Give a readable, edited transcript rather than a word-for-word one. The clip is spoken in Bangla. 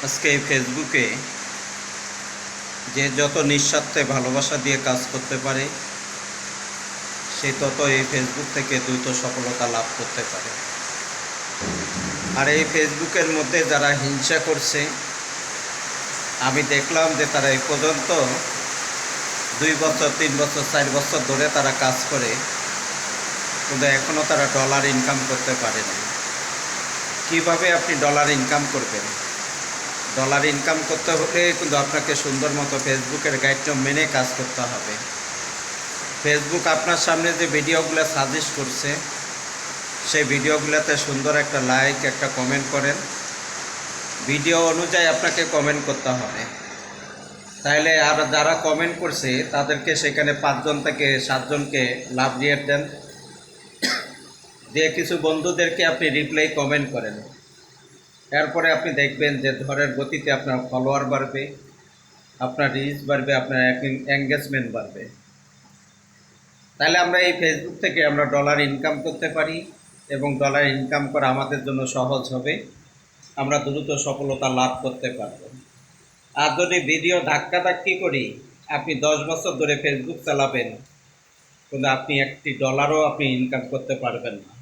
আজকে এই ফেসবুকে যে যত নিঃস্বার্থে ভালোবাসা দিয়ে কাজ করতে পারে সে তত এই ফেসবুক থেকে দ্রুত সফলতা লাভ করতে পারে। আর এই ফেসবুকের মধ্যে যারা হিংসা করছে, আমি দেখলাম যে তারা এই পর্যন্ত 2 বছর 3 বছর 4 বছর ধরে তারা কাজ করে, কিন্তু এখনও তারা ডলার ইনকাম করতে পারে না। কীভাবে আপনি ডলার ইনকাম করবেন? ডলার ইনকাম করতে হলে কিন্তু আপনাকে সুন্দর মতো ফেসবুকের গাইডলাইন মেনে কাজ করতে হবে। ফেসবুক আপনার সামনে যে ভিডিওগুলো সাজেস্ট করছে সেই ভিডিওগুলোতে সুন্দর একটা লাইক, একটা কমেন্ট করেন। ভিডিও অনুযায়ী আপনাকে কমেন্ট করতে হবে। তাইলে আর যারা কমেন্ট করছে তাদেরকে সেখানে 5 জন থেকে 7 জনকে লাভ রিয়েট দেন, দিয়ে কিছু বন্ধুদেরকে আপনি রিপ্লাই কমেন্ট করেন। এরপরে আপনি দেখবেন যে ঝড়ের গতিতে আপনার ফলোয়ার বাড়বে, আপনার রিচ বাড়বে, আপনার এঙ্গেজমেন্ট বাড়বে। তাহলে আমরা এই ফেসবুক থেকে আমরা ডলার ইনকাম করতে পারি এবং ডলার ইনকাম করা আমাদের জন্য সহজ হবে। আমরা দ্রুত সফলতা লাভ করতে পারব। আর যদি ভিডিও ধাক্কাধাক্কি করি, আপনি 10 বছর ধরে ফেসবুক চালাবেন, কিন্তু আপনি একটি ডলারও আপনি ইনকাম করতে পারবেন না।